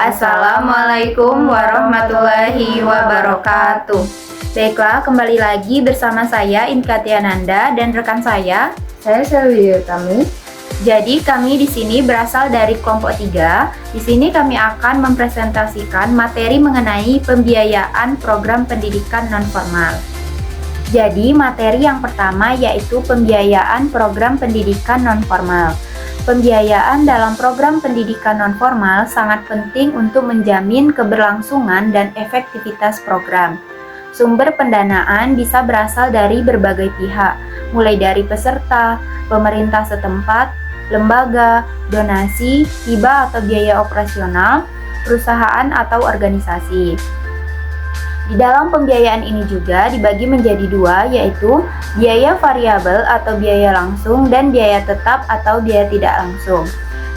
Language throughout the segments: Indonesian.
Assalamualaikum warahmatullahi wabarakatuh. Baiklah, kembali lagi bersama saya Inka Tiananda dan rekan saya Selvi Utami. Jadi kami di sini berasal dari kelompok 3. Di sini kami akan mempresentasikan materi mengenai pembiayaan program pendidikan nonformal. Jadi materi yang pertama yaitu pembiayaan program pendidikan nonformal. Pembiayaan dalam program pendidikan nonformal sangat penting untuk menjamin keberlangsungan dan efektivitas program. Sumber pendanaan bisa berasal dari berbagai pihak, mulai dari peserta, pemerintah setempat, lembaga, donasi, hibah atau biaya operasional, perusahaan atau organisasi. Di dalam pembiayaan ini juga dibagi menjadi dua, yaitu biaya variabel atau biaya langsung dan biaya tetap atau biaya tidak langsung.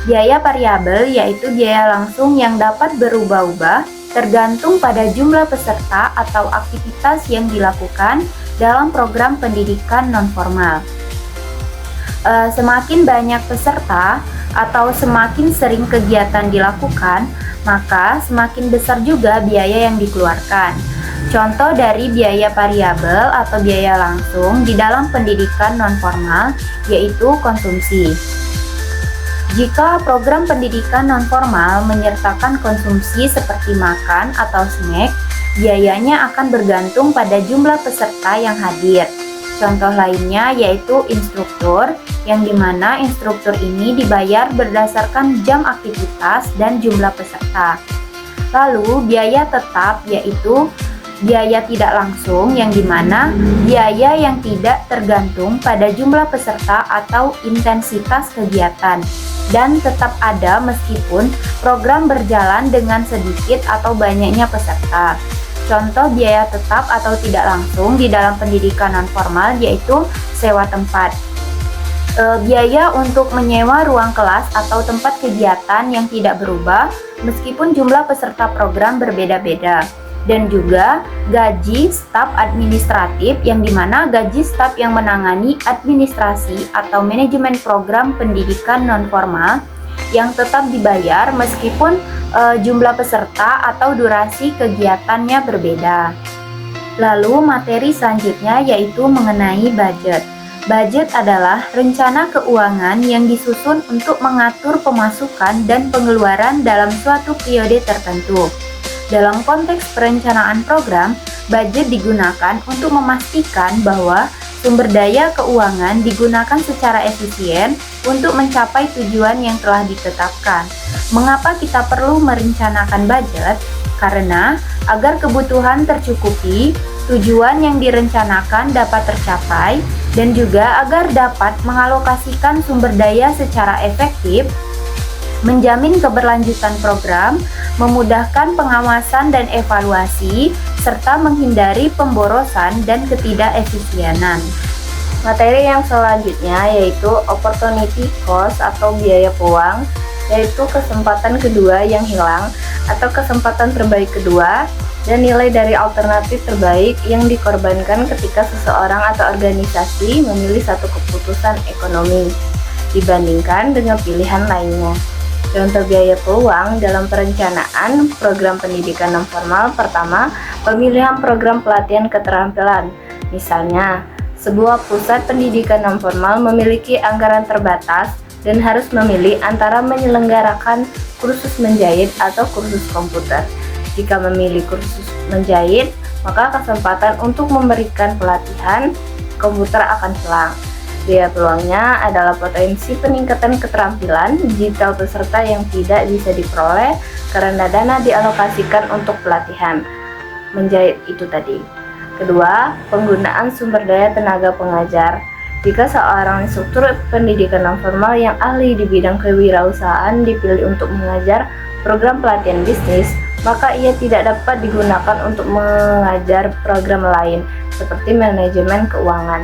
Biaya variabel yaitu biaya langsung yang dapat berubah-ubah tergantung pada jumlah peserta atau aktivitas yang dilakukan dalam program pendidikan nonformal. Semakin banyak peserta atau semakin sering kegiatan dilakukan, maka semakin besar juga biaya yang dikeluarkan. Contoh dari biaya variabel atau biaya langsung di dalam pendidikan nonformal yaitu konsumsi. Jika program pendidikan nonformal menyertakan konsumsi seperti makan atau snack, biayanya akan bergantung pada jumlah peserta yang hadir. Contoh lainnya yaitu instruktur, yang dimana instruktur ini dibayar berdasarkan jam aktivitas dan jumlah peserta. Lalu biaya tetap yaitu biaya tidak langsung, yang dimana biaya yang tidak tergantung pada jumlah peserta atau intensitas kegiatan dan tetap ada meskipun program berjalan dengan sedikit atau banyaknya peserta. Contoh biaya tetap atau tidak langsung di dalam pendidikan nonformal yaitu sewa tempat. Biaya untuk menyewa ruang kelas atau tempat kegiatan yang tidak berubah meskipun jumlah peserta program berbeda-beda. Dan juga gaji staf administratif, yang dimana gaji staf yang menangani administrasi atau manajemen program pendidikan nonformal yang tetap dibayar meskipun jumlah peserta atau durasi kegiatannya berbeda. Lalu materi selanjutnya yaitu mengenai budget. Budget adalah rencana keuangan yang disusun untuk mengatur pemasukan dan pengeluaran dalam suatu periode tertentu. Dalam konteks perencanaan program, budget digunakan untuk memastikan bahwa sumber daya keuangan digunakan secara efisien untuk mencapai tujuan yang telah ditetapkan. Mengapa kita perlu merencanakan budget? Karena agar kebutuhan tercukupi, tujuan yang direncanakan dapat tercapai, dan juga agar dapat mengalokasikan sumber daya secara efektif, menjamin keberlanjutan program, memudahkan pengawasan dan evaluasi, serta menghindari pemborosan dan ketidakefisienan. Materi yang selanjutnya yaitu opportunity cost atau biaya peluang, yaitu kesempatan kedua yang hilang atau kesempatan terbaik kedua dan nilai dari alternatif terbaik yang dikorbankan ketika seseorang atau organisasi memilih satu keputusan ekonomi dibandingkan dengan pilihan lainnya. Contoh biaya peluang dalam perencanaan program pendidikan nonformal: pertama, pemilihan program pelatihan keterampilan. Misalnya, sebuah pusat pendidikan nonformal memiliki anggaran terbatas dan harus memilih antara menyelenggarakan kursus menjahit atau kursus komputer. Jika memilih kursus menjahit, maka kesempatan untuk memberikan pelatihan komputer akan hilang. Biaya peluangnya adalah potensi peningkatan keterampilan digital peserta yang tidak bisa diperoleh karena dana dialokasikan untuk pelatihan menjahit itu tadi. Kedua, penggunaan sumber daya tenaga pengajar. Jika seorang instruktur pendidikan nonformal yang ahli di bidang kewirausahaan dipilih untuk mengajar program pelatihan bisnis, maka ia tidak dapat digunakan untuk mengajar program lain seperti manajemen keuangan.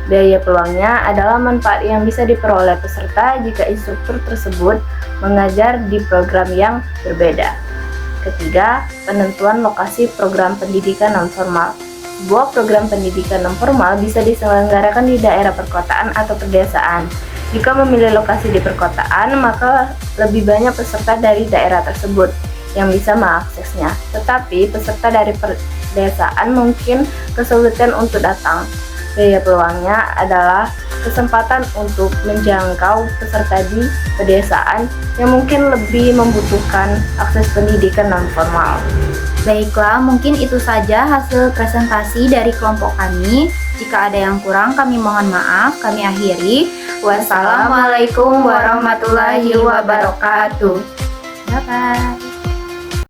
Biaya peluangnya adalah manfaat yang bisa diperoleh peserta jika instruktur tersebut mengajar di program yang berbeda. Ketiga, penentuan lokasi program pendidikan nonformal. Sebuah program pendidikan nonformal bisa diselenggarakan di daerah perkotaan atau pedesaan. Jika memilih lokasi di perkotaan, maka lebih banyak peserta dari daerah tersebut. yang bisa mengaksesnya. Tetapi peserta dari pedesaan mungkin kesulitan untuk datang. Biaya peluangnya adalah kesempatan untuk menjangkau peserta di pedesaan yang mungkin lebih membutuhkan akses pendidikan non formal. Baiklah, mungkin itu saja hasil presentasi dari kelompok kami. Jika ada yang kurang, kami mohon maaf. Kami akhiri. Wassalamualaikum warahmatullahi wabarakatuh. Bye-bye.